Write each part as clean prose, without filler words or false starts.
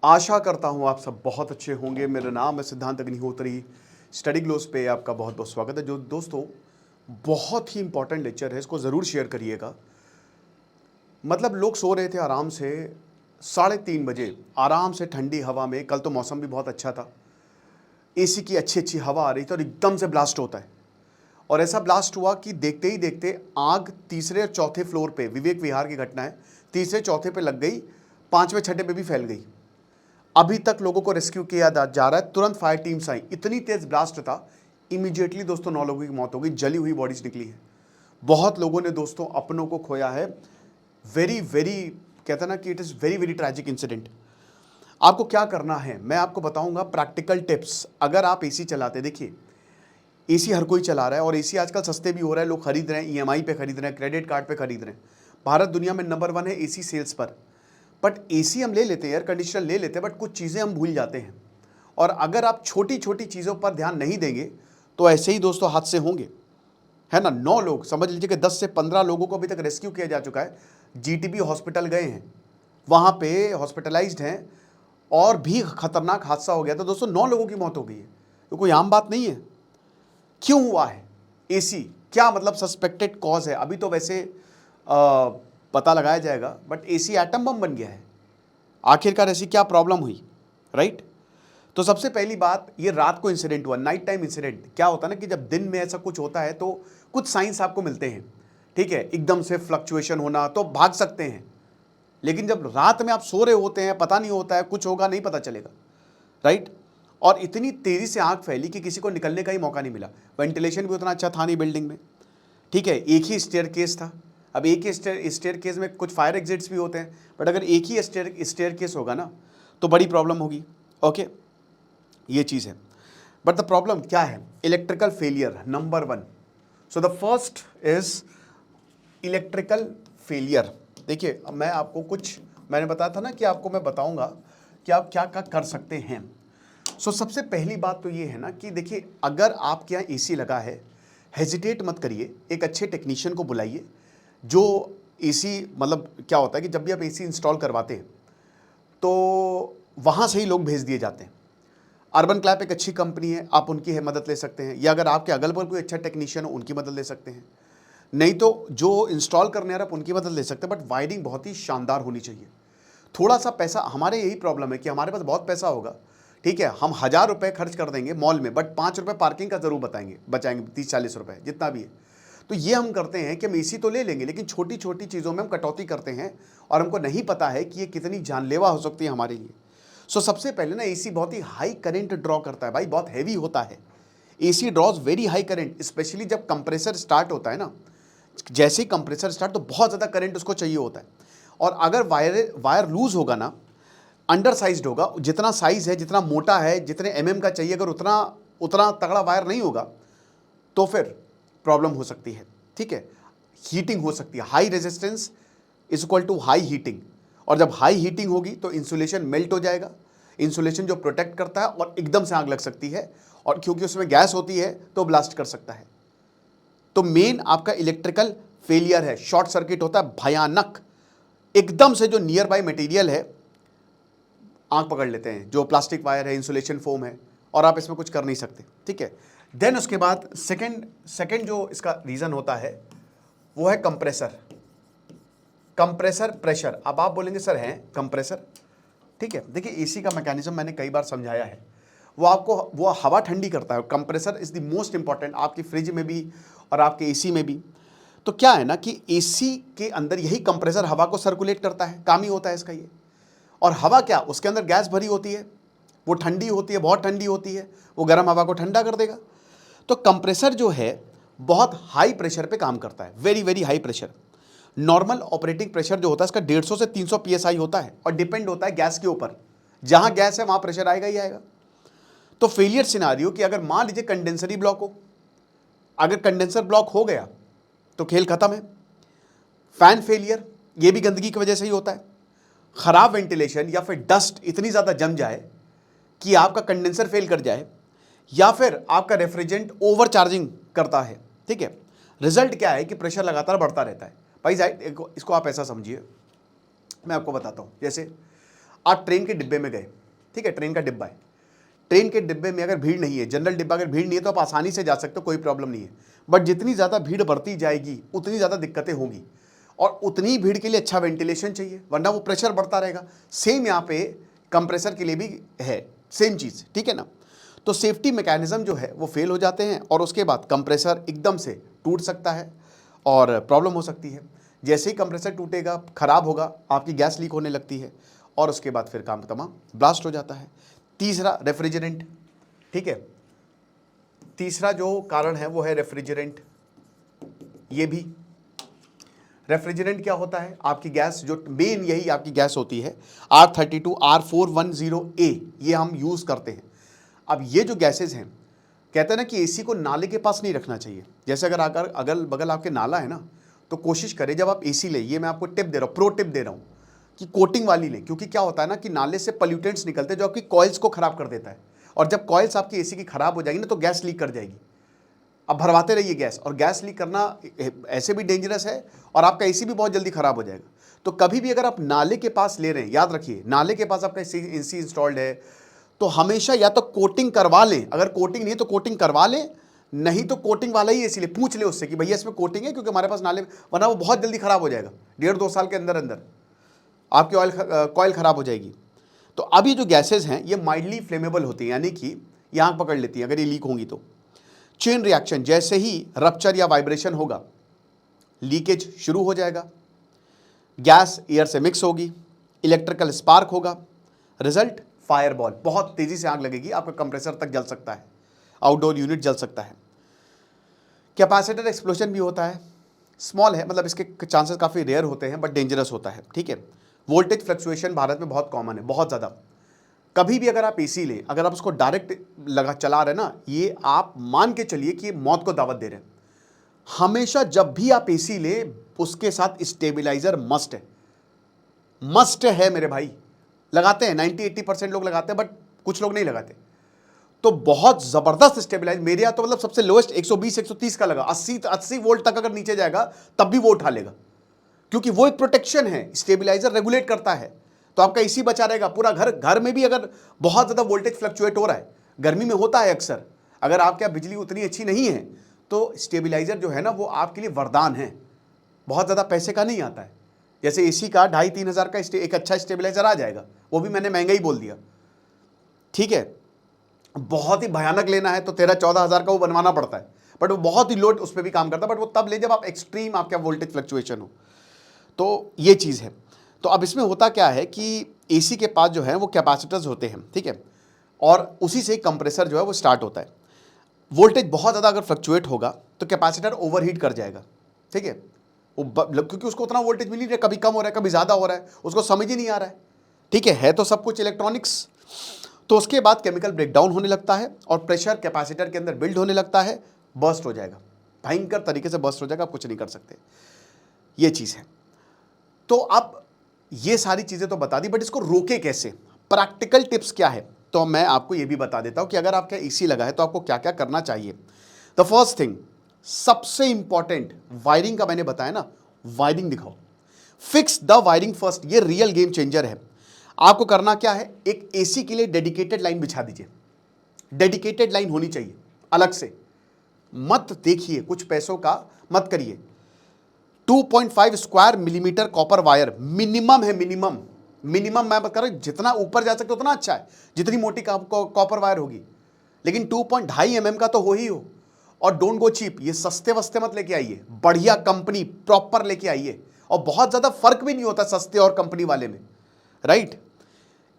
आशा करता हूँ आप सब बहुत अच्छे होंगे। मेरा नाम है सिद्धांत अग्निहोत्री। स्टडी ग्लोस पे आपका बहुत बहुत स्वागत है। जो दोस्तों, बहुत ही इंपॉर्टेंट लेक्चर है, इसको ज़रूर शेयर करिएगा। मतलब लोग सो रहे थे आराम से 3:30 बजे, आराम से ठंडी हवा में। कल तो मौसम भी बहुत अच्छा था, एसी की अच्छी अच्छी हवा आ रही थी और एकदम से ब्लास्ट होता है। और ऐसा ब्लास्ट हुआ कि देखते ही देखते आग तीसरे और चौथे फ्लोर पे, विवेक विहार की घटना है, तीसरे चौथे पे लग गई, पांचवें छठे पे भी फैल गई। अभी तक लोगों को रेस्क्यू किया जा रहा है। तुरंत फायर टीम्स आई, इतनी तेज ब्लास्ट था, इमीडिएटली दोस्तों 9 लोगों की मौत हो गई, जली हुई बॉडीज निकली है। बहुत लोगों ने दोस्तों अपनों को खोया है। वेरी वेरी, कहते हैं ना कि it is very very tragic incident. आपको क्या करना है मैं आपको बताऊंगा, प्रैक्टिकल टिप्स। अगर आप एसी चलाते, देखिए एसी हर कोई चला रहा है और एसी आजकल सस्ते भी हो रहा है, लोग खरीद रहे हैं, ईएमआई पे खरीद रहे हैं, क्रेडिट कार्ड पे खरीद रहे हैं। भारत दुनिया में नंबर 1 है एसी सेल्स पर। बट एसी हम ले लेते हैं, एयर कंडीशनर ले लेते हैं, बट कुछ चीज़ें हम भूल जाते हैं। और अगर आप छोटी छोटी चीज़ों पर ध्यान नहीं देंगे तो ऐसे ही दोस्तों हादसे होंगे, है ना। 9 लोग, समझ लीजिए कि 10 से 15 लोगों को अभी तक रेस्क्यू किया जा चुका है। जीटीबी हॉस्पिटल गए हैं, वहाँ पे हॉस्पिटलाइज्ड हैं, और भी खतरनाक हादसा हो गया था दोस्तों, 9 लोगों की मौत हो गई है। तो कोई आम बात नहीं है। क्यों हुआ है? एसी क्या मतलब सस्पेक्टेड कॉज है, अभी तो वैसे पता लगाया जाएगा, बट एसी एटम बम बन गया है। आखिरकार ऐसी क्या प्रॉब्लम हुई, राइट? तो सबसे पहली बात, ये रात को इंसिडेंट हुआ, नाइट टाइम इंसिडेंट। क्या होता है ना कि जब दिन में ऐसा कुछ होता है तो कुछ साइंस आपको मिलते हैं, ठीक है, एकदम से फ्लक्चुएशन होना, तो भाग सकते हैं। लेकिन जब रात में आप सो रहे होते हैं, पता नहीं होता है, कुछ होगा नहीं पता चलेगा, राइट? और इतनी तेजी से आग फैली कि किसी को निकलने का ही मौका नहीं मिला। वेंटिलेशन भी उतना अच्छा था नहीं बिल्डिंग में, ठीक है, एक ही स्टेयरकेस था। अब एक ही स्टेयरकेस में कुछ फायर एग्जिट्स भी होते हैं, बट अगर एक ही स्टेयरकेस होगा ना तो बड़ी प्रॉब्लम होगी। ओके, ये चीज़ है। बट द प्रॉब्लम क्या है? Electrical failure number 1। So the first is electrical failure. देखिए, मैं आपको कुछ, मैंने बताया था ना कि आपको मैं बताऊंगा कि आप क्या क्या कर सकते हैं। सो सबसे पहली बात तो ये है ना कि देखिए, अगर आपके यहाँ एसी लगा है, हेजिटेट मत करिए, एक अच्छे टेक्नीशियन को बुलाइए। जो एसी, मतलब क्या होता है कि जब भी आप एसी इंस्टॉल करवाते हैं तो वहाँ से ही लोग भेज दिए जाते हैं। अर्बन क्लैप एक अच्छी कंपनी है, आप उनकी है मदद ले सकते हैं, या अगर आपके अगल बगल कोई अच्छा टेक्नीशियन हो उनकी मदद ले सकते हैं। नहीं तो जो इंस्टॉल करने आ रहा है आप उनकी मदद ले सकते हैं, बट वायरिंग बहुत ही शानदार होनी चाहिए। थोड़ा सा पैसा, हमारे यही प्रॉब्लम है कि हमारे पास बहुत पैसा होगा, ठीक है, हम 1000 रुपये खर्च कर देंगे मॉल में, बट 5 रुपये पार्किंग का जरूर बचाएंगे 30-40 रुपये जितना भी है। तो ये हम करते हैं कि हम एसी तो ले लेंगे, लेकिन छोटी छोटी चीज़ों में हम कटौती करते हैं और हमको नहीं पता है कि ये कितनी जानलेवा हो सकती है हमारे लिए। सो सबसे पहले ना, एसी बहुत ही हाई करंट ड्रॉ करता है भाई, बहुत हैवी होता है। AC draws very high current, specially जब कंप्रेसर स्टार्ट होता है ना, जैसे ही कंप्रेसर स्टार्ट तो बहुत ज़्यादा करंट उसको चाहिए होता है। और अगर वायर लूज होगा ना, अंडर साइज्ड होगा, जितना साइज है, जितना मोटा है, जितने एमएम का चाहिए, अगर उतना उतना तगड़ा वायर नहीं होगा तो फिर प्रॉब्लम हो सकती है, ठीक है। हीटिंग हो सकती है, high resistance is equal to high heating. और जब हाई हीटिंग होगी तो इंसुलेशन मेल्ट हो जाएगा, इंसुलेशन जो प्रोटेक्ट करता है, और एकदम से आग लग सकती है, और क्योंकि उसमें गैस होती है तो ब्लास्ट कर सकता है। तो मेन आपका इलेक्ट्रिकल फेलियर है, शॉर्ट सर्किट होता है भयानक। एकदम से जो नियर बाय मटेरियल है आग पकड़ लेते हैं, जो प्लास्टिक वायर है, इंसुलेशन फोम है, और आप इसमें कुछ कर नहीं सकते, ठीक है। देन उसके बाद सेकंड जो इसका रीजन होता है वो है कंप्रेसर प्रेशर। अब आप बोलेंगे सर हैं कंप्रेसर, ठीक है। देखिए, एसी का मैकेनिज्म मैंने कई बार समझाया है, वो हवा ठंडी करता है। Compressor is the most important, आपकी फ्रिज में भी और आपके एसी में भी। तो क्या है ना कि एसी के अंदर यही कंप्रेसर हवा को सर्कुलेट करता है, काम ही होता है इसका ये। और हवा क्या, उसके अंदर गैस भरी होती है, वो ठंडी होती है, बहुत ठंडी होती है, वो गर्म हवा को ठंडा कर देगा। तो कंप्रेसर जो है बहुत हाई प्रेशर पे काम करता है, very very high pressure. Normal operating pressure जो होता है इसका 150 से 300 पीएसआई होता है, और डिपेंड होता है गैस के ऊपर। जहां गैस है वहां प्रेशर आएगा ही आएगा। तो फेलियर सिनारियो कि अगर मान लीजिए कंडेंसर ही ब्लॉक हो, अगर कंडेंसर ब्लॉक हो गया तो खेल खत्म है। फैन फेलियर, ये भी गंदगी की वजह से ही होता है। खराब वेंटिलेशन, या फिर डस्ट इतनी ज़्यादा जम जाए कि आपका कंडेंसर फेल कर जाए, या फिर आपका रेफ्रिजरेंट ओवर चार्जिंग करता है, ठीक है। रिजल्ट क्या है कि प्रेशर लगातार बढ़ता रहता है। भाई इसको आप ऐसा समझिए, मैं आपको बताता हूँ। जैसे आप ट्रेन के डिब्बे में गए, ठीक है, ट्रेन का डिब्बा है, ट्रेन के डिब्बे में अगर भीड़ नहीं है, जनरल डिब्बा अगर भीड़ नहीं है तो आप आसानी से जा सकते हो, कोई प्रॉब्लम नहीं है। बट जितनी ज़्यादा भीड़ बढ़ती जाएगी उतनी ज़्यादा दिक्कतें होंगी, और उतनी भीड़ के लिए अच्छा वेंटिलेशन चाहिए, वरना वो प्रेशर बढ़ता रहेगा। सेम यहाँ पे कंप्रेसर के लिए भी है, सेम चीज़, ठीक है ना। तो सेफ्टी मैकेनिज्म जो है वो फेल हो जाते हैं, और उसके बाद कंप्रेसर एकदम से टूट सकता है और प्रॉब्लम हो सकती है। जैसे ही कंप्रेसर टूटेगा, ख़राब होगा, आपकी गैस लीक होने लगती है, और उसके बाद फिर काम तमाम ब्लास्ट हो जाता है। तीसरा रेफ्रिजरेंट, ठीक है, तीसरा जो कारण है वो है रेफ्रिजरेंट। ये भी रेफ्रिजरेंट क्या होता है, आपकी गैस जो मेन यही आपकी गैस होती है R32 R410A, ये हम यूज़ करते हैं। अब ये जो गैसेज हैं, कहते हैं ना कि एसी को नाले के पास नहीं रखना चाहिए। जैसे अगर अगल बगल आपके नाला है ना, तो कोशिश करें जब आप एसी ले, ये मैं आपको टिप दे रहा हूँ, प्रो टिप दे रहा हूँ, कि कोटिंग वाली लें। क्योंकि क्या होता है ना कि नाले से पॉल्यूटेंट्स निकलते हैं जो आपकी कॉइल्स को ख़राब कर देता है, और जब कॉइल्स आपकी एसी की ख़राब हो जाएगी ना तो गैस लीक कर जाएगी। अब भरवाते रहिए गैस, और गैस लीक करना ऐसे भी डेंजरस है, और आपका एसी भी बहुत जल्दी ख़राब हो जाएगा। तो कभी भी अगर आप नाले के पास ले रहे हैं, याद रखिए नाले के पास आपका एसी इंस्टॉल्ड है, तो हमेशा या तो कोटिंग करवा लें, अगर कोटिंग नहीं है तो कोटिंग करवा लें, नहीं तो कोटिंग वाला ही एसी ले, पूछ ले उससे कि भैया इसमें कोटिंग है, क्योंकि हमारे पास नाले, वरना वो बहुत जल्दी ख़राब हो जाएगा, 1.5-2 साल के अंदर अंदर आपकी कॉइल ख़राब हो जाएगी। तो अब ये जो गैसेज हैं ये माइल्डली फ्लेमेबल होती हैं, यानी कि ये आग पकड़ लेती हैं अगर ये लीक होंगी तो। चेन रिएक्शन, जैसे ही रप्चर या वाइब्रेशन होगा, लीकेज शुरू हो जाएगा, गैस एयर से मिक्स होगी, इलेक्ट्रिकल स्पार्क होगा, रिजल्ट फायरबॉल, बहुत तेजी से आग लगेगी, आपका कंप्रेसर तक जल सकता है, आउटडोर यूनिट जल सकता है। कैपेसिटर एक्सप्लोजन भी होता है, स्मॉल है, मतलब इसके चांसेस काफ़ी रेयर होते हैं, बट डेंजरस होता है, ठीक है। वोल्टेज फ्लक्चुएशन भारत में बहुत कॉमन है, बहुत ज़्यादा। कभी भी अगर आप एसी लें, अगर आप उसको डायरेक्ट लगा चला रहे ना, ये आप मान के चलिए कि मौत को दावत दे रहे हैं। हमेशा जब भी आप एसी लें, उसके साथ स्टेबलाइजर मस्ट है, मस्ट है मेरे भाई। लगाते हैं 90-80% लोग लगाते हैं, बट कुछ लोग नहीं लगाते। तो बहुत ज़बरदस्त स्टेबलाइज, मेरे यहाँ तो मतलब सबसे लोएस्ट 120-130 का लगा, 80 वोल्ट तक अगर नीचे जाएगा तब भी वो उठा लेगा, क्योंकि वो एक प्रोटेक्शन है, स्टेबलाइजर रेगुलेट करता है, तो आपका एसी बचा रहेगा। पूरा घर में भी अगर बहुत ज़्यादा वोल्टेज फ्लक्चुएट हो रहा है, गर्मी में होता है अक्सर, अगर आपके यहाँ बिजली उतनी अच्छी नहीं है तो स्टेबलाइजर जो है ना वो आपके लिए वरदान है, बहुत ज़्यादा पैसे का नहीं आता है। जैसे एसी का 2,500-3 हज़ार का एक अच्छा स्टेबलाइजर आ जाएगा, वो भी मैंने महंगा ही बोल दिया, ठीक है। बहुत ही भयानक लेना है तो 13-14 हज़ार का वो बनवाना पड़ता है, बट वो बहुत ही लोड उस पर भी काम करता है, बट वो तब ले जब आप एक्सट्रीम आपका वोल्टेज फ्लक्चुएशन हो। तो ये चीज़ है। तो अब इसमें होता क्या है कि एसी के पास जो है वो कैपेसिटर्स होते हैं, ठीक है, और उसी से कंप्रेसर जो है वो स्टार्ट होता है। वोल्टेज बहुत ज़्यादा अगर फ्लक्चुएट होगा तो कैपेसिटर ओवरहीट कर जाएगा, ठीक है, वो क्योंकि उसको उतना वोल्टेज मिल नहीं रहा, कभी कम हो रहा है कभी ज़्यादा हो रहा है, उसको समझ ही नहीं आ रहा है, ठीक है तो सब कुछ इलेक्ट्रॉनिक्स। तो उसके बाद केमिकल ब्रेकडाउन होने लगता है और प्रेशर कैपेसिटर के अंदर बिल्ड होने लगता है, बर्स्ट हो जाएगा, भयंकर तरीके से बर्स्ट हो जाएगा, आप कुछ नहीं कर सकते, ये चीज़ है। तो अब ये सारी चीज़ें तो बता दी, बट इसको रोके कैसे, प्रैक्टिकल टिप्स क्या है, तो मैं आपको ये भी बता देता हूँ कि अगर आपका एसी लगा है तो आपको क्या क्या करना चाहिए। द फर्स्ट थिंग, सबसे इंपॉर्टेंट, वायरिंग का मैंने बताया ना, वायरिंग दिखाओ, फिक्स द वायरिंग फर्स्ट, ये रियल गेम चेंजर है। आपको करना क्या है, एक एसी के लिए डेडिकेटेड लाइन बिछा दीजिए, डेडिकेटेड लाइन होनी चाहिए अलग से, मत देखिए कुछ पैसों का मत करिए। 2.5 square millimetre copper wire minimum है, मिनिमम मैं बता रहा हूं, जितना ऊपर जा सकते उतना अच्छा है, जितनी मोटी कॉपर वायर होगी, लेकिन 2.5 mm का तो हो ही हो। और डोंट गो चीप, ये सस्ते वस्ते मत लेके आइए, बढ़िया कंपनी प्रॉपर लेके आइए, और बहुत ज़्यादा फर्क भी नहीं होता सस्ते और कंपनी वाले में, राइट।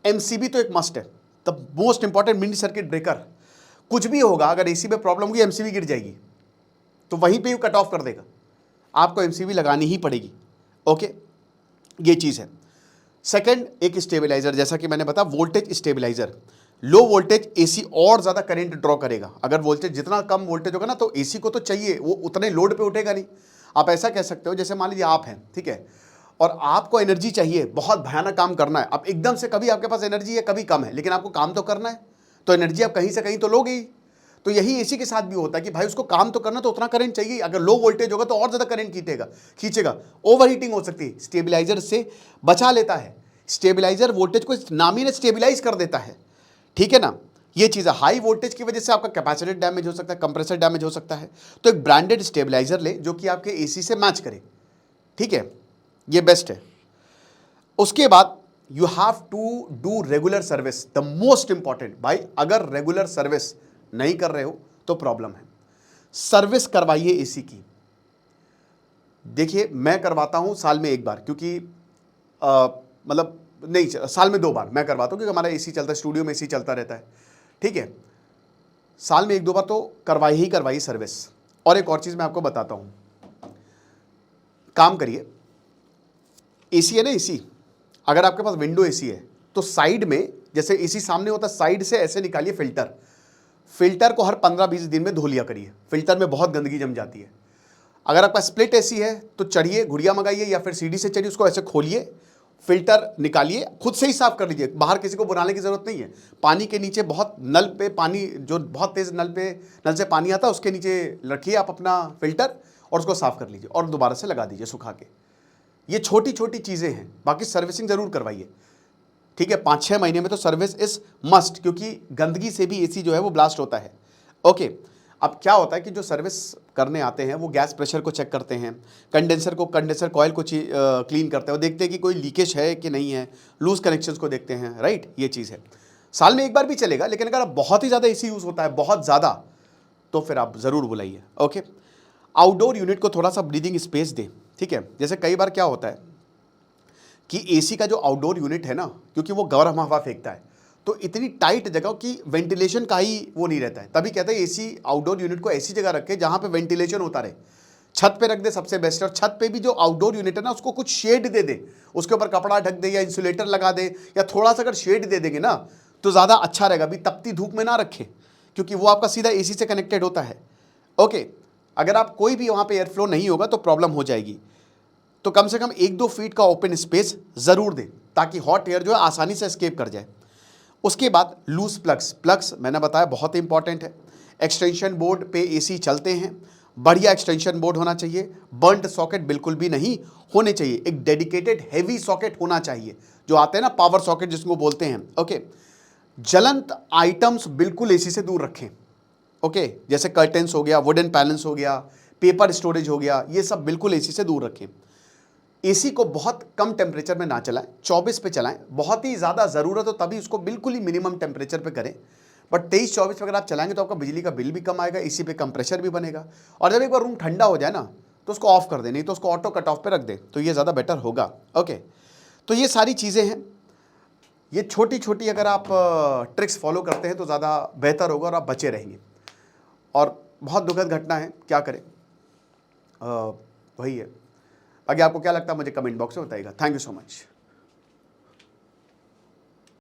एमसीबी तो एक मस्ट है, the most important mini circuit breaker. कुछ भी होगा, अगर एसी में प्रॉब्लम होगी एमसीबी गिर जाएगी तो वहीं पे कट ऑफ कर देगा, आपको एमसीबी लगानी ही पड़ेगी, ओके, ये चीज़ है। सेकंड, एक स्टेबलाइजर, जैसा कि मैंने बताया voltage stabilizer, low voltage AC और ज़्यादा करंट ड्रॉ करेगा, अगर वोल्टेज जितना कम वोल्टेज होगा ना तो एसी को तो चाहिए, वो उतने लोड पे उठेगा नहीं। आप ऐसा कह सकते हो, जैसे मान लीजिए आप हैं, ठीक है, और आपको एनर्जी चाहिए, बहुत भयानक काम करना है, अब एकदम से कभी आपके पास एनर्जी है कभी कम है, लेकिन आपको काम तो करना है, तो एनर्जी आप कहीं से कहीं तो लोगे ही। तो यही एसी के साथ भी होता है कि भाई उसको काम तो करना, तो उतना करंट चाहिए, अगर लो वोल्टेज होगा तो और ज़्यादा करंट खींचेगा, ओवर हीटिंग हो सकती है, स्टेबलाइजर से बचा लेता है। स्टेबलाइजर वोल्टेज को नाम ही ने स्टेबलाइज कर देता है, ठीक है ना। ये चीज़ है, हाई वोल्टेज की वजह से आपका कैपेसिटर डैमेज हो सकता है, कंप्रेसर डैमेज हो सकता है। तो एक ब्रांडेड स्टेबलाइजर ले जो कि आपके एसी से मैच करे, ठीक है, ये बेस्ट है। उसके बाद you have to do regular service, the most important. भाई अगर रेगुलर सर्विस नहीं कर रहे हो तो प्रॉब्लम है। सर्विस करवाइए एसी की। देखिए मैं करवाता हूं साल में एक बार, क्योंकि मतलब नहीं, साल में 2 बार मैं करवाता हूं, क्योंकि हमारा एसी चलता है, स्टूडियो में एसी चलता रहता है, ठीक है। साल में 1-2 बार तो करवाइए सर्विस। और एक और चीज मैं आपको बताता हूं, काम करिए, एसी है ना, एसी अगर आपके पास विंडो एसी है तो साइड में, जैसे एसी सामने होता है, साइड से ऐसे निकालिए फिल्टर। फिल्टर को हर 15-20 दिन में धो लिया करिए, फिल्टर में बहुत गंदगी जम जाती है। अगर आपका स्प्लिट एसी है तो चढ़िए, गुड़िया मंगाइए या फिर सीढ़ी से चढ़िए, उसको ऐसे खोलिए, फिल्टर निकालिए, खुद से ही साफ कर लीजिए, बाहर किसी को बुलाने की जरूरत नहीं है। पानी के नीचे बहुत नल पे पानी, जो बहुत तेज नल से पानी आता है, उसके नीचे रखिए आप अपना फिल्टर और उसको साफ कर लीजिए और दोबारा से लगा दीजिए सुखा के। ये छोटी छोटी चीज़ें हैं। बाकी सर्विसिंग ज़रूर करवाइए, ठीक है, 5-6 महीने में तो सर्विस इज मस्ट, क्योंकि गंदगी से भी एसी जो है वो ब्लास्ट होता है। ओके, अब क्या होता है कि जो सर्विस करने आते हैं वो गैस प्रेशर को चेक करते हैं, कंडेंसर कॉयल को क्लीन करते हैं, वो देखते हैं कि कोई लीकेज है कि नहीं है, लूज कनेक्शंस को देखते हैं, राइट। ये चीज़ है, साल में एक बार भी चलेगा, लेकिन अगर बहुत ही ज़्यादा एसी यूज़ होता है, बहुत ज़्यादा, तो फिर आप ज़रूर बुलाइए। ओके, आउटडोर यूनिट को थोड़ा सा ब्रीदिंग स्पेस दें, ठीक है। जैसे कई बार क्या होता है कि एसी का जो आउटडोर यूनिट है ना, क्योंकि वो गर्म हवा फेंकता है, तो इतनी टाइट जगह की वेंटिलेशन का ही वो नहीं रहता है। तभी कहते हैं एसी आउटडोर यूनिट को ऐसी जगह रखे जहां पे वेंटिलेशन होता रहे। छत पे रख दे सबसे बेस्ट है, और छत पे भी जो आउटडोर यूनिट है ना उसको कुछ शेड दे दे, उसके ऊपर कपड़ा ढक दे या इंसुलेटर लगा दे, या थोड़ा सा अगर शेड दे देंगे ना तो ज़्यादा अच्छा रहेगा। अभी तपती धूप में ना रखें, क्योंकि वो आपका सीधा एसी से कनेक्टेड होता है। ओके, अगर आप कोई भी वहाँ पे एयर फ्लो नहीं होगा तो प्रॉब्लम हो जाएगी। तो कम से कम 1-2 फीट का ओपन स्पेस ज़रूर दें, ताकि हॉट एयर जो है आसानी से एस्केप कर जाए। उसके बाद लूज प्लग्स मैंने बताया बहुत ही इंपॉर्टेंट है। एक्सटेंशन बोर्ड पे एसी चलते हैं, बढ़िया एक्सटेंशन बोर्ड होना चाहिए, बर्न्ड सॉकेट बिल्कुल भी नहीं होने चाहिए, एक डेडिकेटेड हैवी सॉकेट होना चाहिए, जो आते हैं ना पावर सॉकेट जिसको बोलते हैं। ओके, ज्वलंत आइटम्स बिल्कुल एसी से दूर रखें। ओके, जैसे कर्टेंस हो गया, वुडन पैनल्स हो गया, पेपर स्टोरेज हो गया, ये सब बिल्कुल एसी से दूर रखें। एसी को बहुत कम टेम्परेचर में ना चलाएं, 24 पे चलाएं, बहुत ही ज़्यादा ज़रूरत हो तभी उसको बिल्कुल ही मिनिमम टेम्परेचर पे करें। बट 23-24 पे अगर आप चलाएंगे तो आपका बिजली का बिल भी कम आएगा, एसी पे कम प्रेशर भी बनेगा। और जब एक बार रूम ठंडा हो जाए ना तो उसको ऑफ कर दें, नहीं तो उसको ऑटो कट ऑफ पे रख दें, तो ये ज़्यादा बेटर होगा। ओके, तो ये सारी चीज़ें हैं, ये छोटी छोटी अगर आप ट्रिक्स फॉलो करते हैं तो ज़्यादा बेहतर होगा और आप बचे रहेंगे। और बहुत दुखद घटना है, क्या करें, वही है। बाकी आपको क्या लगता है मुझे कमेंट बॉक्स में बताइएगा। Thank you so much.